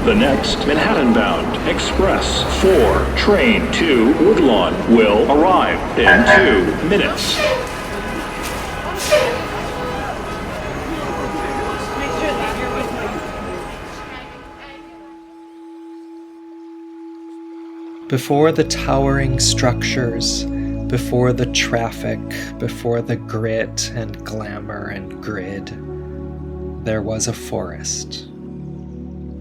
The next Manhattan-bound Express 4 train to Woodlawn will arrive in 2 minutes. Before the towering structures, before the traffic, before the grit and glamour and grid, there was a forest.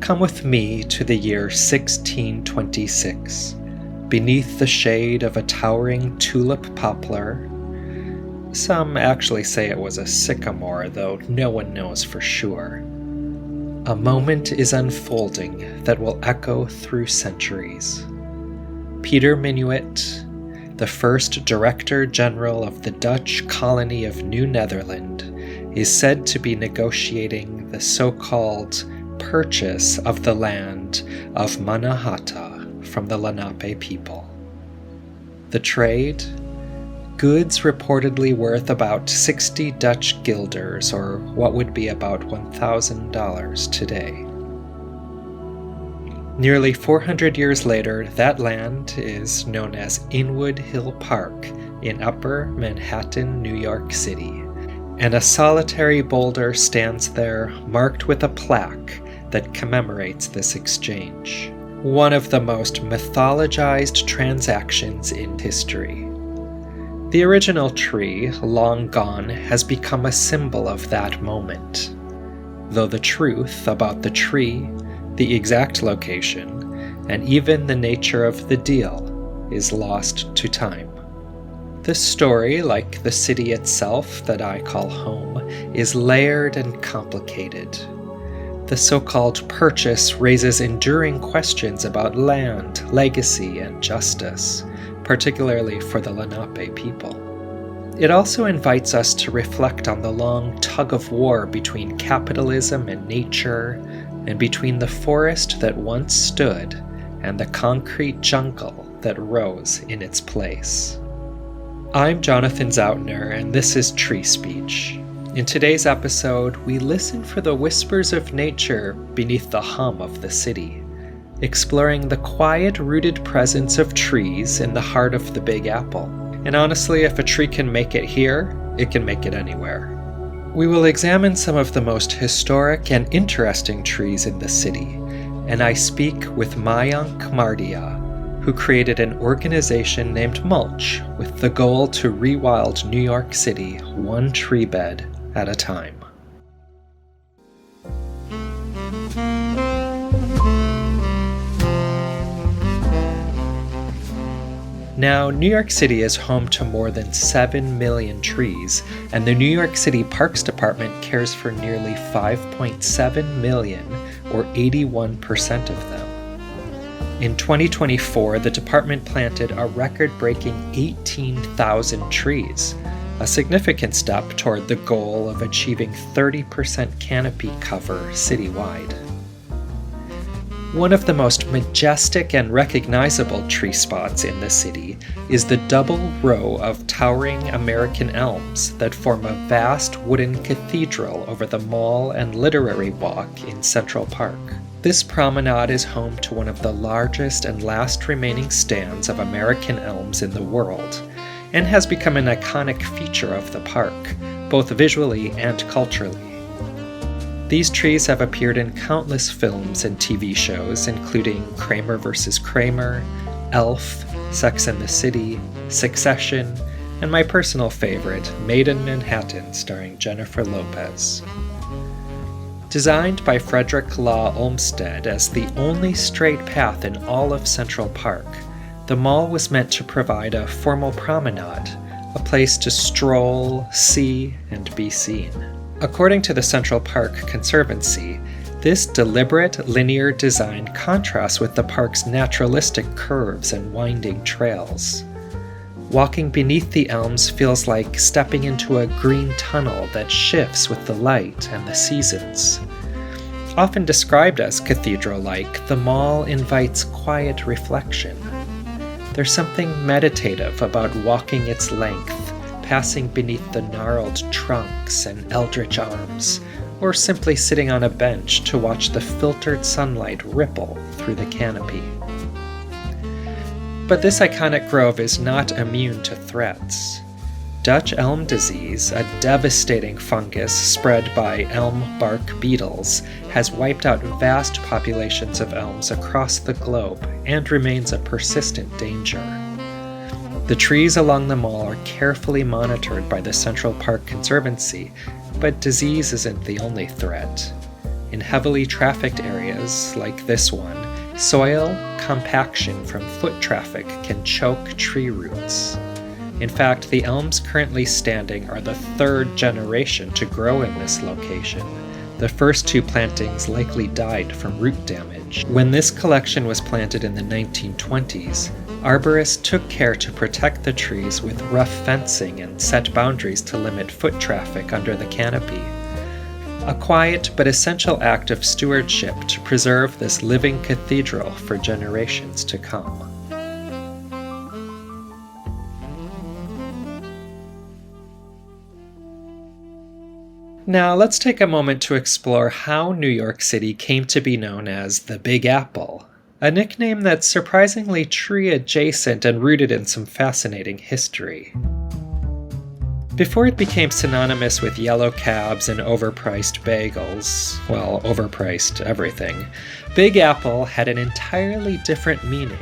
Come with me to the year 1626, beneath the shade of a towering tulip poplar. Some actually say it was a sycamore, though no one knows for sure. A moment is unfolding that will echo through centuries. Peter Minuit, the first Director General of the Dutch colony of New Netherland, is said to be negotiating the so-called purchase of the land of Mannahatta from the Lenape people. The trade? Goods reportedly worth about 60 Dutch guilders, or what would be about $1,000 today. Nearly 400 years later, that land is known as Inwood Hill Park in Upper Manhattan, New York City, and a solitary boulder stands there marked with a plaque that commemorates this exchange, one of the most mythologized transactions in history. The original tree, long gone, has become a symbol of that moment, though the truth about the tree, the exact location, and even the nature of the deal is lost to time. This story, like the city itself that I call home, is layered and complicated. The so-called purchase raises enduring questions about land, legacy, and justice, particularly for the Lenape people. It also invites us to reflect on the long tug-of-war between capitalism and nature, and between the forest that once stood and the concrete jungle that rose in its place. I'm Jonathan Zautner, and this is Tree Speech. In today's episode, we listen for the whispers of nature beneath the hum of the city, exploring the quiet-rooted presence of trees in the heart of the Big Apple. And honestly, if a tree can make it here, it can make it anywhere. We will examine some of the most historic and interesting trees in the city, and I speak with Mayank Mardia, who created an organization named Mulch with the goal to rewild New York City one tree bed at a time. Now, New York City is home to more than 7 million trees, and the New York City Parks Department cares for nearly 5.7 million, or 81% of them. In 2024, the department planted a record-breaking 18,000 trees, a significant step toward the goal of achieving 30% canopy cover citywide. One of the most majestic and recognizable tree spots in the city is the double row of towering American elms that form a vast wooden cathedral over the Mall and Literary Walk in Central Park. This promenade is home to one of the largest and last remaining stands of American elms in the world, and has become an iconic feature of the park, both visually and culturally. These trees have appeared in countless films and TV shows, including Kramer vs. Kramer, Elf, Sex and the City, Succession, and my personal favorite, Made in Manhattan, starring Jennifer Lopez. Designed by Frederick Law Olmsted as the only straight path in all of Central Park, the mall was meant to provide a formal promenade, a place to stroll, see, and be seen. According to the Central Park Conservancy, this deliberate linear design contrasts with the park's naturalistic curves and winding trails. Walking beneath the elms feels like stepping into a green tunnel that shifts with the light and the seasons. Often described as cathedral-like, the mall invites quiet reflection. There's something meditative about walking its length, passing beneath the gnarled trunks and eldritch arms, or simply sitting on a bench to watch the filtered sunlight ripple through the canopy. But this iconic grove is not immune to threats. Dutch elm disease, a devastating fungus spread by elm bark beetles, has wiped out vast populations of elms across the globe and remains a persistent danger. The trees along the mall are carefully monitored by the Central Park Conservancy, but disease isn't the only threat. In heavily trafficked areas, like this one, soil compaction from foot traffic can choke tree roots. In fact, the elms currently standing are the third generation to grow in this location. The first two plantings likely died from root damage. When this collection was planted in the 1920s, arborists took care to protect the trees with rough fencing and set boundaries to limit foot traffic under the canopy. A quiet but essential act of stewardship to preserve this living cathedral for generations to come. Now let's take a moment to explore how New York City came to be known as the Big Apple, a nickname that's surprisingly tree-adjacent and rooted in some fascinating history. Before it became synonymous with yellow cabs and overpriced bagels, well, overpriced everything, Big Apple had an entirely different meaning.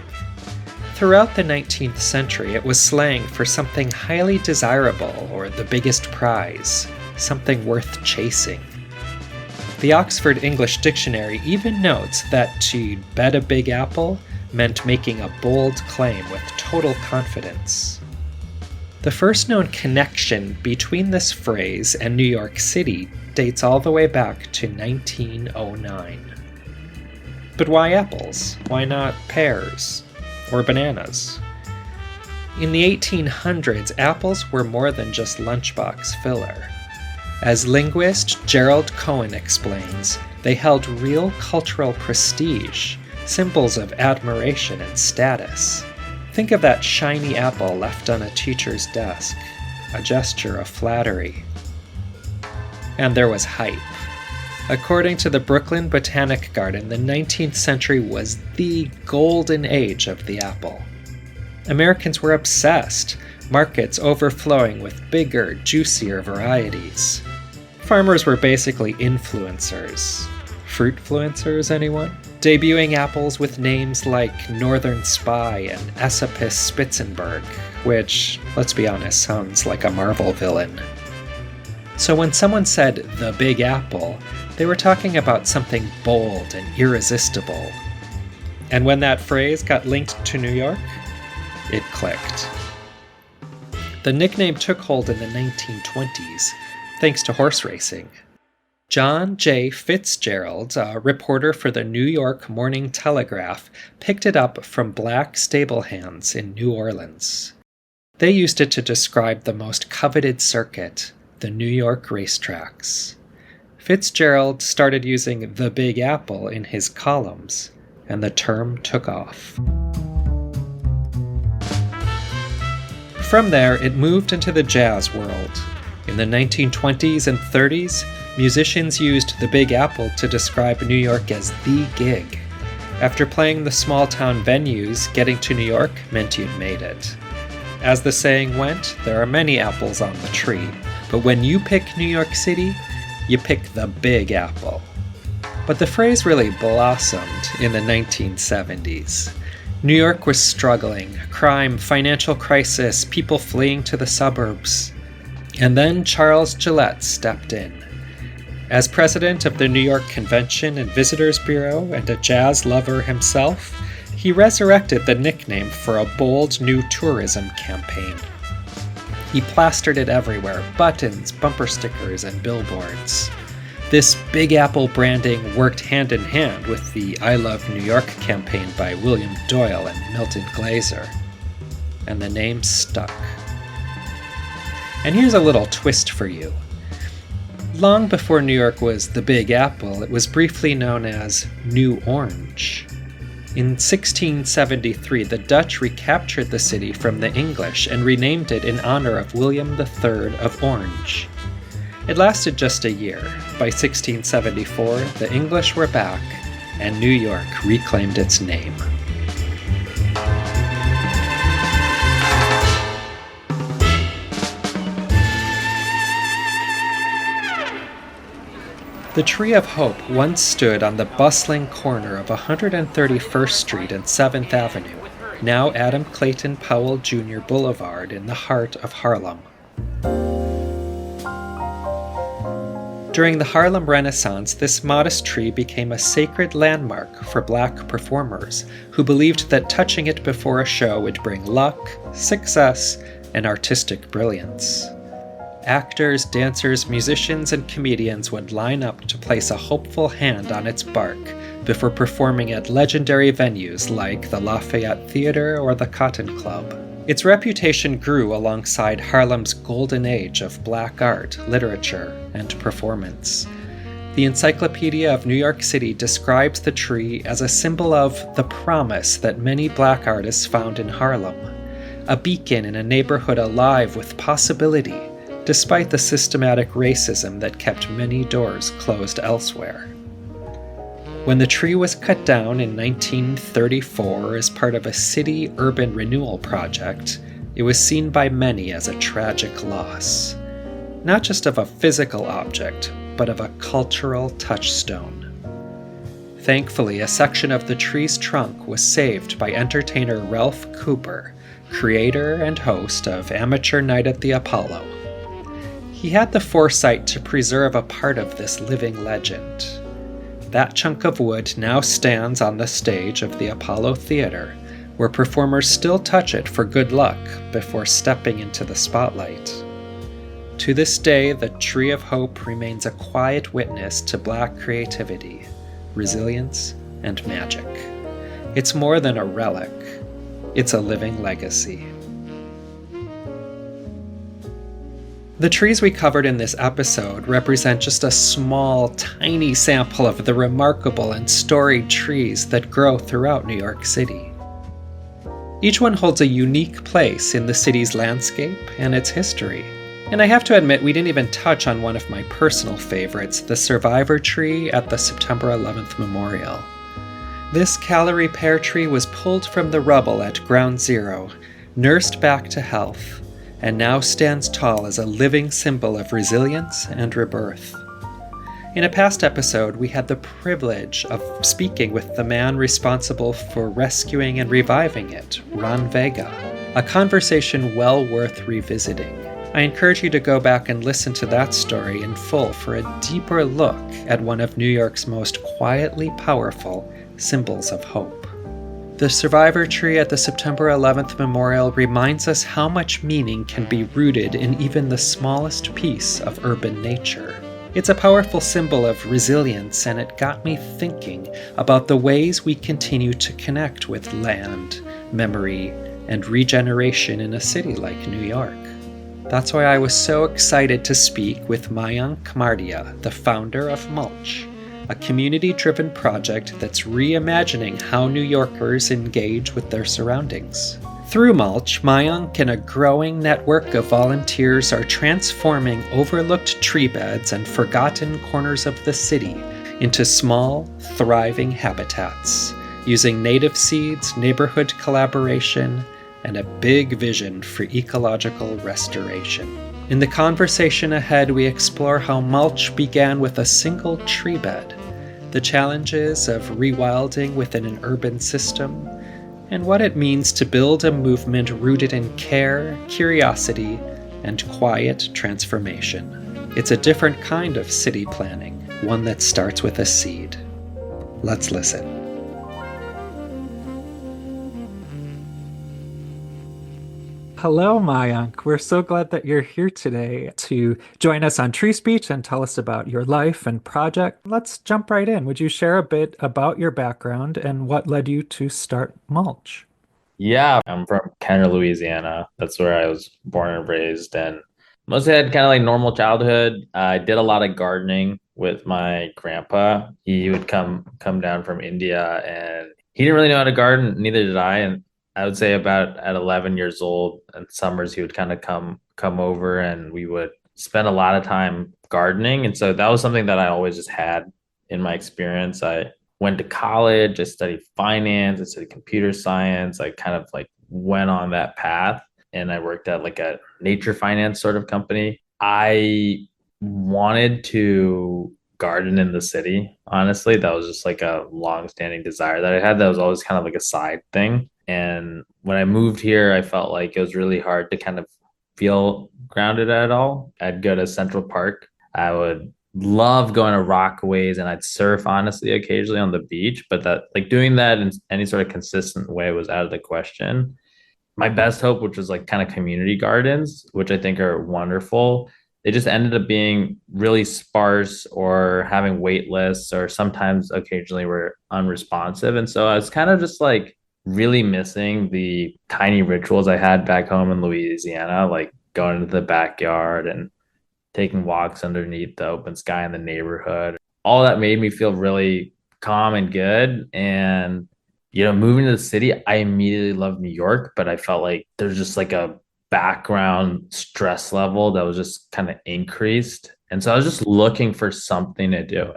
Throughout the 19th century, it was slang for something highly desirable or the biggest prize, something worth chasing. The Oxford English Dictionary even notes that to bet a big apple meant making a bold claim with total confidence. The first known connection between this phrase and New York City dates all the way back to 1909. But why apples? Why not pears or bananas? In the 1800s, apples were more than just lunchbox filler. As linguist Gerald Cohen explains, they held real cultural prestige, symbols of admiration and status. Think of that shiny apple left on a teacher's desk, a gesture of flattery. And there was hype. According to the Brooklyn Botanic Garden, the 19th century was the golden age of the apple. Americans were obsessed, markets overflowing with bigger, juicier varieties. Farmers were basically influencers. Fruitfluencers, anyone? Debuting apples with names like Northern Spy and Esopus Spitzenberg, which, let's be honest, sounds like a Marvel villain. So when someone said the Big Apple, they were talking about something bold and irresistible. And when that phrase got linked to New York, it clicked. The nickname took hold in the 1920s, thanks to horse racing. John J. Fitzgerald, a reporter for the New York Morning Telegraph, picked it up from black stable hands in New Orleans. They used it to describe the most coveted circuit, the New York racetracks. Fitzgerald started using the Big Apple in his columns, and the term took off. From there, it moved into the jazz world. In the 1920s and 30s, musicians used the Big Apple to describe New York as the gig. After playing the small-town venues, getting to New York meant you'd made it. As the saying went, there are many apples on the tree, but when you pick New York City, you pick the Big Apple. But the phrase really blossomed in the 1970s. New York was struggling, crime, financial crisis, people fleeing to the suburbs. And then Charles Gillette stepped in. As president of the New York Convention and Visitors Bureau and a jazz lover himself, he resurrected the nickname for a bold new tourism campaign. He plastered it everywhere, buttons, bumper stickers, and billboards. This Big Apple branding worked hand in hand with the I Love New York campaign by William Doyle and Milton Glaser. And the name stuck. And here's a little twist for you. Long before New York was the Big Apple, it was briefly known as New Orange. In 1673, the Dutch recaptured the city from the English and renamed it in honor of William III of Orange. It lasted just a year. By 1674, the English were back, and New York reclaimed its name. The Tree of Hope once stood on the bustling corner of 131st Street and 7th Avenue, now Adam Clayton Powell Jr. Boulevard in the heart of Harlem. During the Harlem Renaissance, this modest tree became a sacred landmark for Black performers who believed that touching it before a show would bring luck, success, and artistic brilliance. Actors, dancers, musicians, and comedians would line up to place a hopeful hand on its bark before performing at legendary venues like the Lafayette Theater or the Cotton Club. Its reputation grew alongside Harlem's golden age of Black art, literature, and performance. The Encyclopedia of New York City describes the tree as a symbol of the promise that many Black artists found in Harlem, a beacon in a neighborhood alive with possibility, despite the systematic racism that kept many doors closed elsewhere. When the tree was cut down in 1934 as part of a city urban renewal project, it was seen by many as a tragic loss, not just of a physical object, but of a cultural touchstone. Thankfully, a section of the tree's trunk was saved by entertainer Ralph Cooper, creator and host of Amateur Night at the Apollo. He had the foresight to preserve a part of this living legend. That chunk of wood now stands on the stage of the Apollo Theater, where performers still touch it for good luck before stepping into the spotlight. To this day, the Tree of Hope remains a quiet witness to Black creativity, resilience, and magic. It's more than a relic. It's a living legacy. The trees we covered in this episode represent just a small, tiny sample of the remarkable and storied trees that grow throughout New York City. Each one holds a unique place in the city's landscape and its history. And I have to admit, we didn't even touch on one of my personal favorites, the survivor tree at the September 11th Memorial. This Callery pear tree was pulled from the rubble at Ground Zero, nursed back to health, and now stands tall as a living symbol of resilience and rebirth. In a past episode, we had the privilege of speaking with the man responsible for rescuing and reviving it, Ron Vega, a conversation well worth revisiting. I encourage you to go back and listen to that story in full for a deeper look at one of New York's most quietly powerful symbols of hope. The survivor tree at the September 11th Memorial reminds us how much meaning can be rooted in even the smallest piece of urban nature. It's a powerful symbol of resilience, and it got me thinking about the ways we continue to connect with land, memory, and regeneration in a city like New York. That's why I was so excited to speak with Mayank, the founder of Mulch, a community-driven project that's reimagining how New Yorkers engage with their surroundings. Through Mulch, Mayank and a growing network of volunteers are transforming overlooked tree beds and forgotten corners of the city into small, thriving habitats, using native seeds, neighborhood collaboration, and a big vision for ecological restoration. In the conversation ahead, we explore how Mulch began with a single tree bed, the challenges of rewilding within an urban system, and what it means to build a movement rooted in care, curiosity, and quiet transformation. It's a different kind of city planning, one that starts with a seed. Let's listen. Hello, Mayank. We're so glad that you're here today to join us on Tree Speech and tell us about your life and project. Let's jump right in. Would you share a bit about your background and what led you to start Mulch? Yeah, I'm from Kenner, Louisiana. That's where I was born and raised, and mostly had kind of like normal childhood. I did a lot of gardening with my grandpa. He would come down from India, and he didn't really know how to garden. Neither did I. And I would say about at 11 years old, and summers he would kind of come over, and we would spend a lot of time gardening. And so that was something that I always just had in my experience. I went to college, I studied finance, I studied computer science. I kind of like went on that path and I worked at like a nature finance sort of company. I wanted to garden in the city. Honestly, that was just like a long-standing desire that I had. That was always kind of like a side thing. And when I moved here, I felt like it was really hard to kind of feel grounded at all. I'd go to Central Park. I would love going to Rockaways and I'd surf honestly occasionally on the beach, but that like doing that in any sort of consistent way was out of the question. My best hope, which was like kind of community gardens, which I think are wonderful, they just ended up being really sparse or having wait lists or sometimes occasionally were unresponsive. And so I was kind of just like really missing the tiny rituals I had back home in Louisiana, like going into the backyard and taking walks underneath the open sky in the neighborhood. All that made me feel really calm and good. And, moving to the city, I immediately loved New York, but I felt like there's just like a background stress level that was just kind of increased. And so I was just looking for something to do.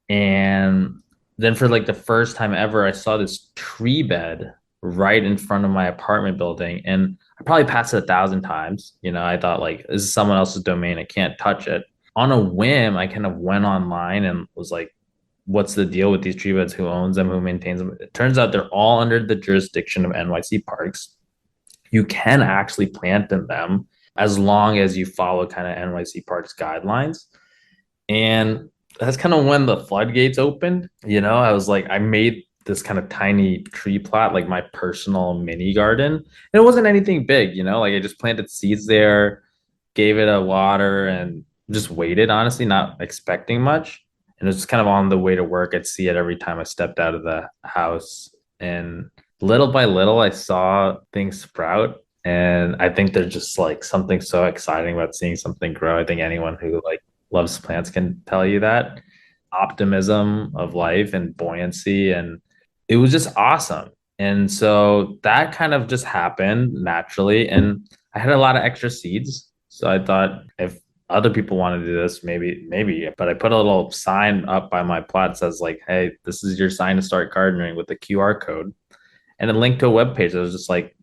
And then for like the first time ever, I saw this tree bed right in front of my apartment building. And I probably passed it 1,000 times. I thought like, this is someone else's domain. I can't touch it. On a whim, I kind of went online and was like, what's the deal with these tree beds? Who owns them? Who maintains them? It turns out they're all under the jurisdiction of NYC Parks. You can actually plant in them as long as you follow kind of NYC Parks guidelines. And that's kind of when the floodgates opened. I was like, I made this kind of tiny tree plot, like my personal mini garden. And it wasn't anything big, like I just planted seeds there, gave it a water and just waited, honestly, not expecting much. And it was just kind of on the way to work. I'd see it every time I stepped out of the house. And little by little, I saw things sprout. And I think there's just like something so exciting about seeing something grow. I think anyone who like loves plants can tell you that optimism of life and buoyancy. And it was just awesome. And so that kind of just happened naturally. And I had a lot of extra seeds. So I thought if other people want to do this, maybe, but I put a little sign up by my plot that says like, hey, this is your sign to start gardening with the QR code and a link to a web page that was just like,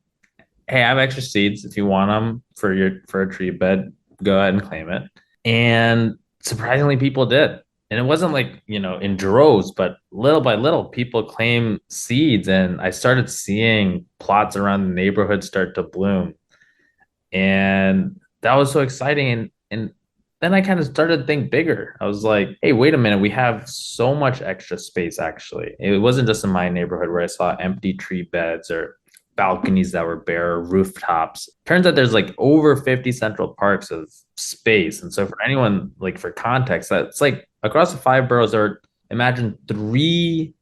hey, I have extra seeds. If you want them for a tree bed, go ahead and claim it. And surprisingly, people did. And it wasn't like, in droves, but little by little, people claim seeds. And I started seeing plots around the neighborhood start to bloom. And that was so exciting. And then I kind of started to think bigger. I was like, hey, wait a minute. We have so much extra space, actually. It wasn't just in my neighborhood where I saw empty tree beds or balconies that were bare, rooftops. Turns out there's like over 50 central parks of space. And so for anyone, like for context, that's like across the 5 boroughs, or imagine 3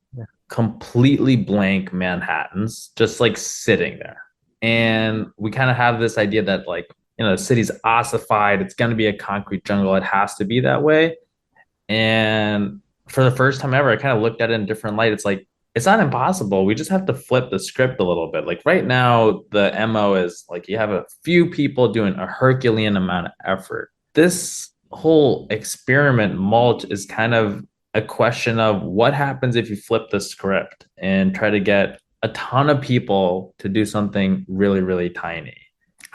completely blank Manhattans just like sitting there. And we kind of have this idea that like, the city's ossified. It's going to be a concrete jungle. It has to be that way. And for the first time ever, I kind of looked at it in a different light. It's like, it's not impossible. We just have to flip the script a little bit. Like right now, the MO is like you have a few people doing a Herculean amount of effort. This whole experiment, Mulch, is kind of a question of what happens if you flip the script and try to get a ton of people to do something really, really tiny.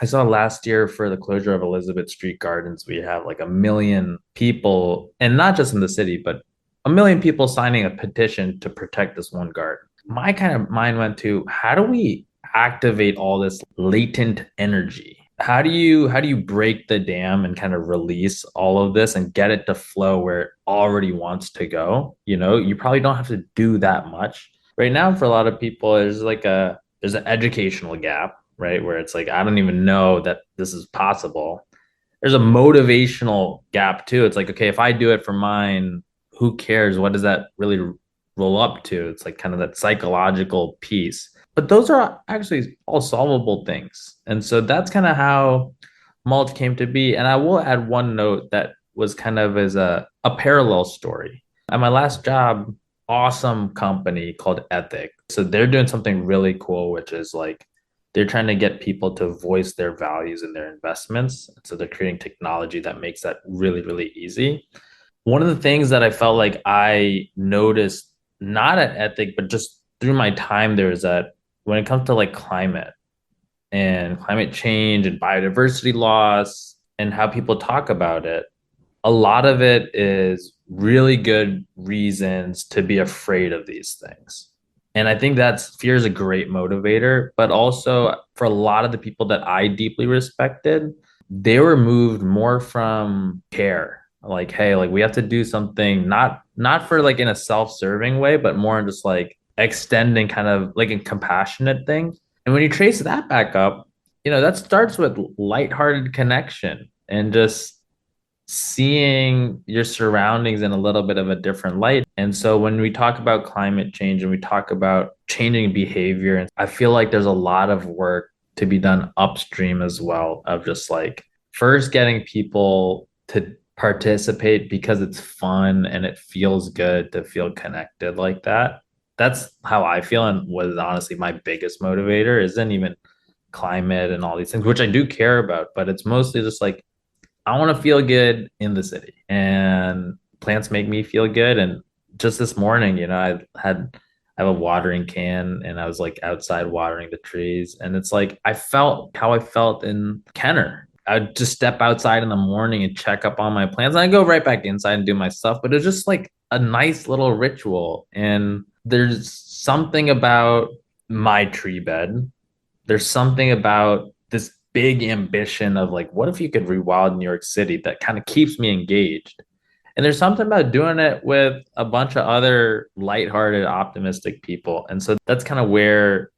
I saw last year for the closure of Elizabeth Street Gardens, we have like 1 million people, and not just in the city, but 1 million people signing a petition to protect this one garden. My kind of mind went to, how do we activate all this latent energy? How do you break the dam and kind of release all of this and get it to flow where it already wants to go? You probably don't have to do that much. Right now, for a lot of people, there's an educational gap, right? Where it's like, I don't even know that this is possible. There's a motivational gap too. It's like, okay, if I do it for mine, who cares? What does that really roll up to? It's like kind of that psychological piece. But those are actually all solvable things. And so that's kind of how Mulch came to be. And I will add one note that was kind of as a parallel story. At my last job, awesome company called Ethic. So they're doing something really cool, which is like they're trying to get people to voice their values in their investments. So they're creating technology that makes that really, really easy. One of the things that I felt like I noticed, not at Ethic, but just through my time there, is that when it comes to like climate and climate change and biodiversity loss and how people talk about it, a lot of it is really good reasons to be afraid of these things. And I think that's fear is a great motivator, but also for a lot of the people that I deeply respected, they were moved more from care. Like, hey, like we have to do something not for like in a self-serving way, but more in just like extending kind of like a compassionate thing. And when you trace that back up, that starts with lighthearted connection and just seeing your surroundings in a little bit of a different light. And so when we talk about climate change and we talk about changing behavior, I feel like there's a lot of work to be done upstream as well, of just like first getting people to participate because it's fun and it feels good to feel connected like that. That's how I feel, and was honestly my biggest motivator. Isn't even climate and all these things, which I do care about, but it's mostly just like I want to feel good in the city, and plants make me feel good. And just this morning, I have a watering can, and I was like outside watering the trees, and it's like I felt how I felt in Kenner. I'd just step outside in the morning and check up on my plants, and I go right back inside and do my stuff. But it's just like a nice little ritual, and there's something about my tree bed. There's something about this big ambition of like, what if you could rewild New York City, that kind of keeps me engaged. And there's something about doing it with a bunch of other lighthearted, optimistic people. And so that's kind of where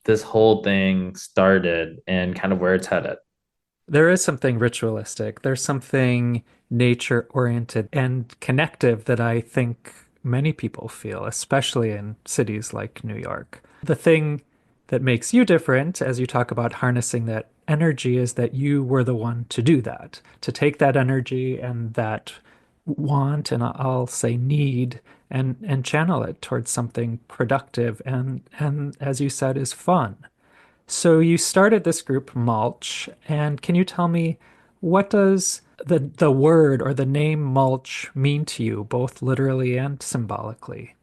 this whole thing started and kind of where it's headed. There is something ritualistic. There's something nature oriented and connective that I think many people feel, especially in cities like New York. The thing that makes you different, as you talk about harnessing that energy, is that you were the one to do that, to take that energy and that want, and I'll say need, and channel it towards something productive and as you said, is fun. So you started this group, Mulch, and can you tell me what does the word or the name Mulch mean to you, both literally and symbolically?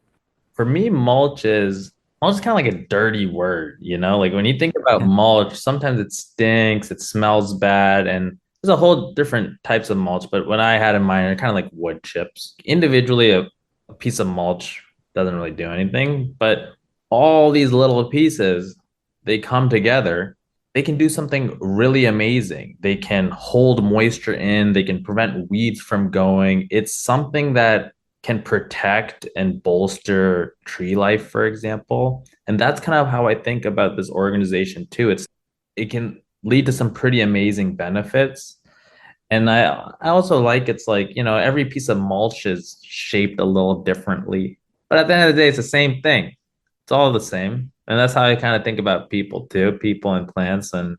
For me, mulch is kind of like a dirty word, Like when you think about Yeah. mulch, sometimes it stinks, it smells bad, and there's a whole different types of mulch. But what I had in mind are kind of like wood chips. Individually, a piece of mulch doesn't really do anything, but all these little pieces, they come together. They can do something really amazing. They can hold moisture in, they can prevent weeds from going. It's something that can protect and bolster tree life, for example. And that's kind of how I think about this organization too. It can lead to some pretty amazing benefits. And I also like it's like, every piece of mulch is shaped a little differently. But at the end of the day, it's the same thing. It's all the same. And that's how I kind of think about people too, people and plants. And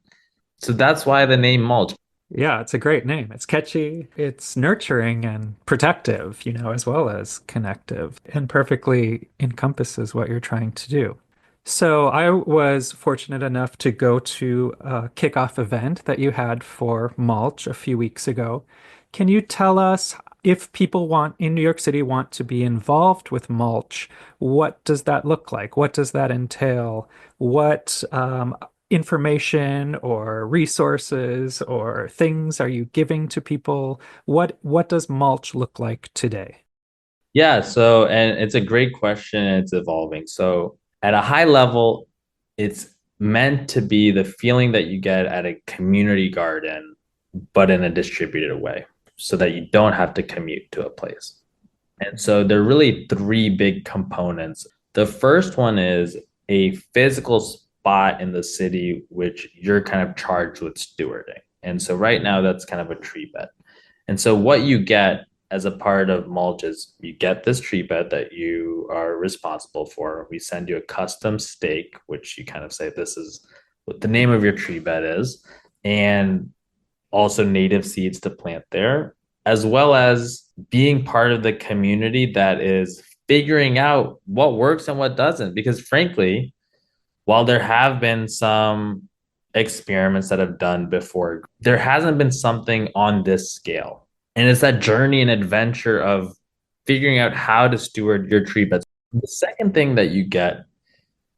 so that's why the name mulch. Yeah, it's a great name. It's catchy, it's nurturing and protective, as well as connective, and perfectly encompasses what you're trying to do. So I was fortunate enough to go to a kickoff event that you had for Mulch a few weeks ago. Can you tell us, if people want in New York City want to be involved with Mulch, what does that look like? What does that entail? What information or resources or things are you giving to people? What does Mulch look like today? Yeah, so and it's a great question and it's evolving. So at a high level, it's meant to be the feeling that you get at a community garden, but in a distributed way, so that you don't have to commute to a place. And so there are really three big components. The first one is a physical spot in the city which you're kind of charged with stewarding. And so right now that's kind of a tree bed. And so what you get as a part of mulch is you get this tree bed that you are responsible for. We send you a custom stake, which you kind of say this is what the name of your tree bed is, and also native seeds to plant there, as well as being part of the community that is figuring out what works and what doesn't. Because frankly, while there have been some experiments that have done before. There hasn't been something on this scale. And it's that journey and adventure of figuring out how to steward your tree beds. The second thing that you get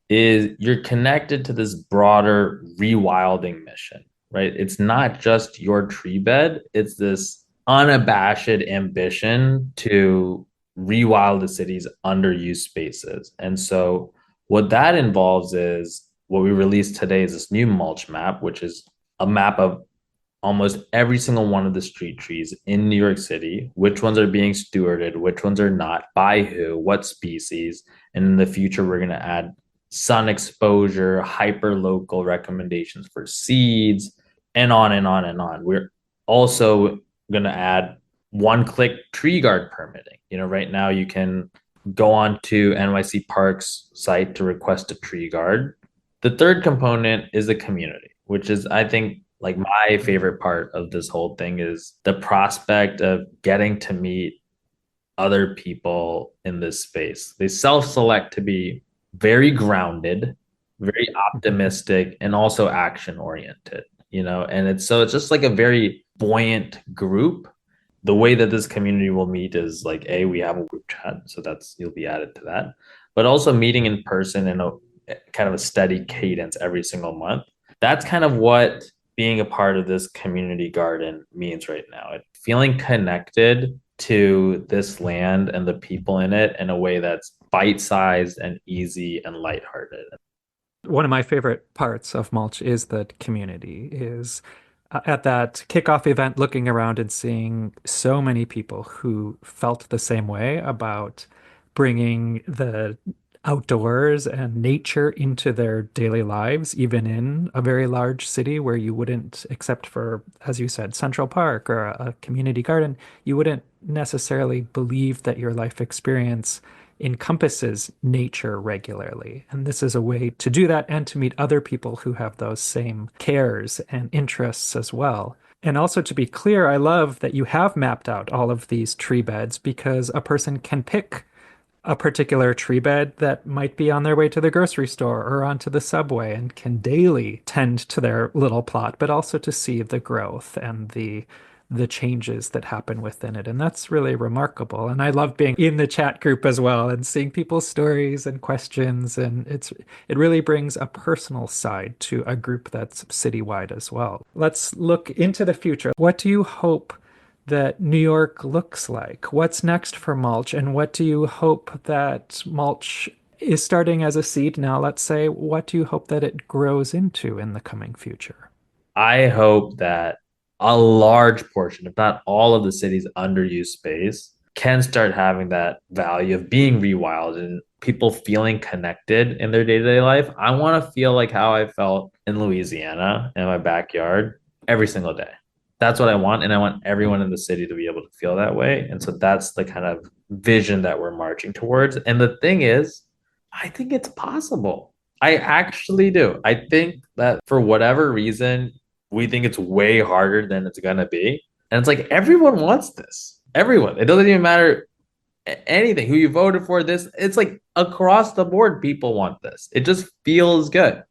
is you're connected to this broader rewilding mission, right? It's not just your tree bed, it's this unabashed ambition to rewild the city's underused spaces. And so, what that involves is what we released today is this new mulch map, which is a map of almost every single one of the street trees in New York City, which ones are being stewarded, which ones are not, by who, what species. And in the future, we're going to add sun exposure, hyper local recommendations for seeds, and on and on and on. We're also going to add one click tree guard permitting. Right now you can go on to NYC Parks site to request a tree guard. The third component is the community, which is, I think, like my favorite part of this whole thing is the prospect of getting to meet other people in this space. They self-select to be very grounded, very optimistic, and also action oriented, and it's just like a very buoyant group. The way that this community will meet is like, we have a group chat, so you'll be added to that, but also meeting in person in a kind of a steady cadence every single month. That's kind of what being a part of this community garden means right now. Feeling connected to this land and the people in it in a way that's bite-sized and easy and lighthearted. One of my favorite parts of Mulch is the community, is at that kickoff event, looking around and seeing so many people who felt the same way about bringing the outdoors and nature into their daily lives, even in a very large city where you wouldn't, except for, as you said, Central Park or a community garden, you wouldn't necessarily believe that your life experience encompasses nature regularly. And this is a way to do that and to meet other people who have those same cares and interests as well. And also, to be clear, I love that you have mapped out all of these tree beds, because a person can pick a particular tree bed that might be on their way to the grocery store or onto the subway and can daily tend to their little plot, but also to see the growth and the changes that happen within it. And that's really remarkable. And I love being in the chat group as well and seeing people's stories and questions. And it really brings a personal side to a group that's citywide as well. Let's look into the future. What do you hope that New York looks like? What's next for Mulch? And what do you hope that Mulch is starting as a seed now, let's say? What do you hope that it grows into in the coming future? I hope that a large portion, if not all, of the city's underused space can start having that value of being rewild and people feeling connected in their day-to-day life. I want to feel like how I felt in Louisiana in my backyard every single day. That's what I want. And I want everyone in the city to be able to feel that way. And so that's the kind of vision that we're marching towards. And the thing is, I think it's possible. I actually do. I think that for whatever reason, we think it's way harder than it's going to be. And it's like, everyone wants this. Everyone. It doesn't even matter anything, who you voted for. It's like across the board, people want this. It just feels good.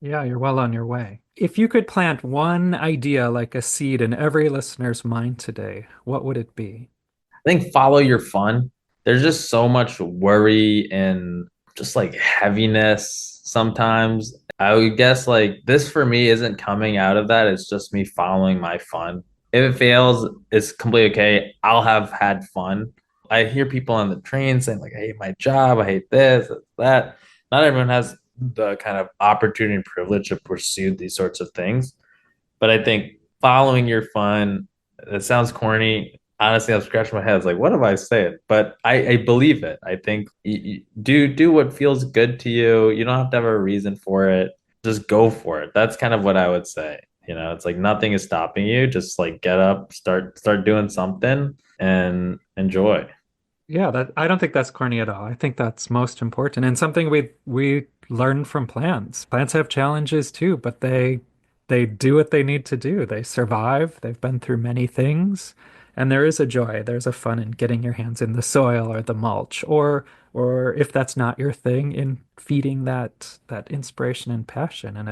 Yeah, you're well on your way. If you could plant one idea like a seed in every listener's mind today, what would it be? I think follow your fun. There's just so much worry and just like heaviness sometimes. I would guess like this for me isn't coming out of that. It's just me following my fun. If it fails, it's completely okay. I'll have had fun. I hear people on the train saying like, I hate my job. I hate this, that. Not everyone has the kind of opportunity and privilege to pursue these sorts of things. But I think following your fun, it sounds corny. Honestly, I'm scratching my head. It's like, what have I said? But I believe it. I think you do what feels good to you. You don't have to have a reason for it. Just go for it. That's kind of what I would say. It's like nothing is stopping you. Just like get up, start doing something and enjoy. Yeah, I don't think that's corny at all. I think that's most important and something we learn from plants. Plants have challenges too, but they do what they need to do. They survive. They've been through many things, and there is a joy. There's a fun in getting your hands in the soil or the mulch, or if that's not your thing, in feeding that inspiration and passion. And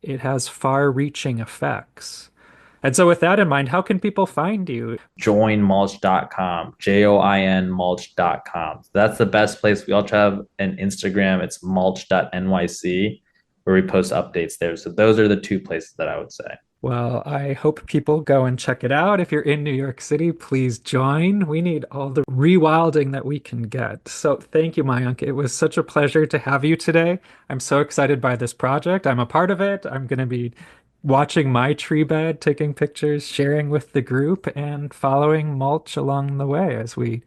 it has far-reaching effects. And so with that in mind, how can people find you? Joinmulch.com, JOIN mulch.com. That's the best place. We also have an Instagram. It's mulch.nyc, where we post updates there. So those are the two places that I would say. Well, I hope people go and check it out. If you're in New York City, please join. We need all the rewilding that we can get. So thank you, Mayank. It was such a pleasure to have you today. I'm so excited by this project. I'm a part of it. I'm going to be watching my tree bed, taking pictures, sharing with the group, and following Mulch along the way as we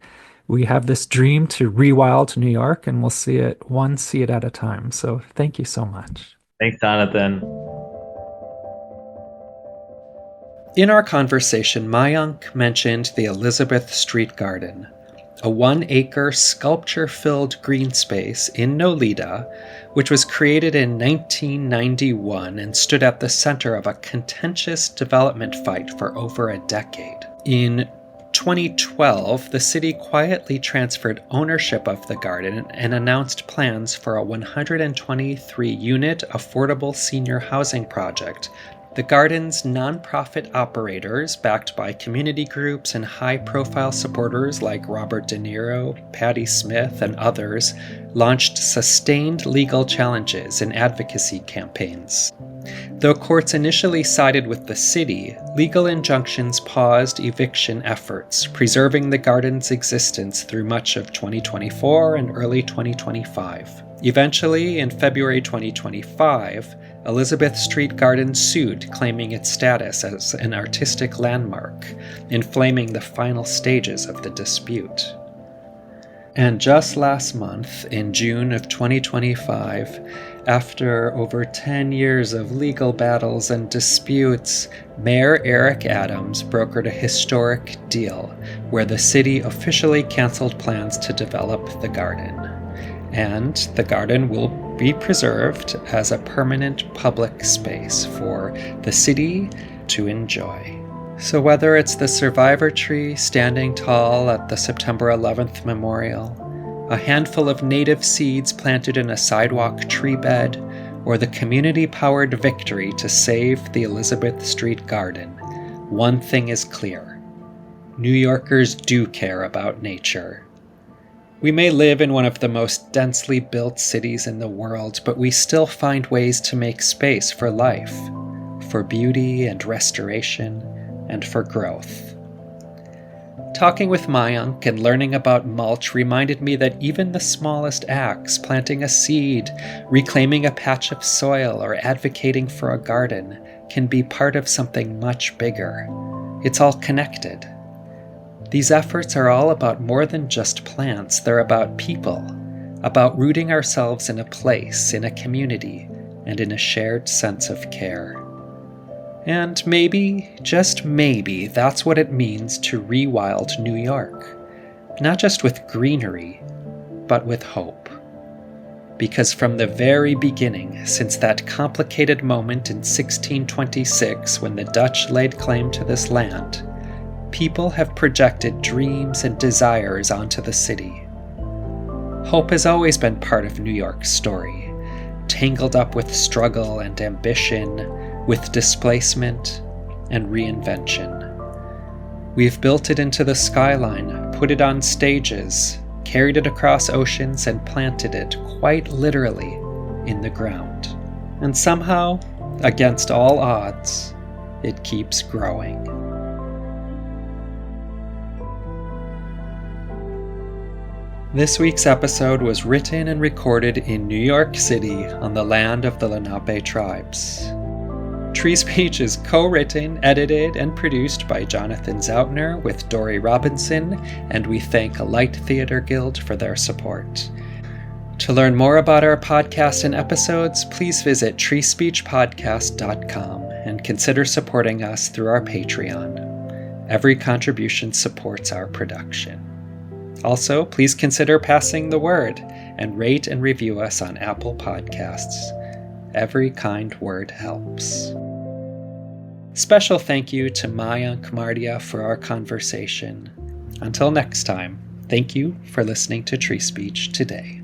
have this dream to rewild New York, and we'll see it one seed at a time. So thank you so much. Thanks, Jonathan. In our conversation, Mayank mentioned the Elizabeth Street Garden, a 1-acre sculpture-filled green space in Nolita, which was created in 1991 and stood at the center of a contentious development fight for over a decade. In 2012, the city quietly transferred ownership of the garden and announced plans for a 123-unit affordable senior housing project. The garden's nonprofit operators, backed by community groups and high-profile supporters like Robert De Niro, Patti Smith, and others, launched sustained legal challenges and advocacy campaigns. Though courts initially sided with the city, legal injunctions paused eviction efforts, preserving the garden's existence through much of 2024 and early 2025. Eventually, in February 2025, Elizabeth Street Garden sued, claiming its status as an artistic landmark, inflaming the final stages of the dispute. And just last month, in June of 2025, after over 10 years of legal battles and disputes, Mayor Eric Adams brokered a historic deal where the city officially canceled plans to develop the garden. And the garden will be preserved as a permanent public space for the city to enjoy. So whether it's the survivor tree standing tall at the September 11th memorial, a handful of native seeds planted in a sidewalk tree bed, or the community-powered victory to save the Elizabeth Street Garden, one thing is clear: New Yorkers do care about nature. We may live in one of the most densely built cities in the world, but we still find ways to make space for life, for beauty and restoration, and for growth. Talking with Mayank and learning about mulch reminded me that even the smallest acts, planting a seed, reclaiming a patch of soil, or advocating for a garden, can be part of something much bigger. It's all connected. These efforts are all about more than just plants. They're about people, about rooting ourselves in a place, in a community, and in a shared sense of care. And maybe, just maybe, that's what it means to rewild New York. Not just with greenery, but with hope. Because from the very beginning, since that complicated moment in 1626 when the Dutch laid claim to this land, people have projected dreams and desires onto the city. Hope has always been part of New York's story, tangled up with struggle and ambition, with displacement and reinvention. We've built it into the skyline, put it on stages, carried it across oceans, and planted it, quite literally, in the ground. And somehow, against all odds, it keeps growing. This week's episode was written and recorded in New York City on the land of the Lenape tribes. Tree Speech is co-written, edited, and produced by Jonathan Zautner with Dory Robinson, and we thank Light Theater Guild for their support. To learn more about our podcast and episodes, please visit treespeechpodcast.com and consider supporting us through our Patreon. Every contribution supports our production. Also, please consider passing the word and rate and review us on Apple Podcasts. Every kind word helps. Special thank you to Mayank Mardia for our conversation. Until next time, thank you for listening to Tree Speech today.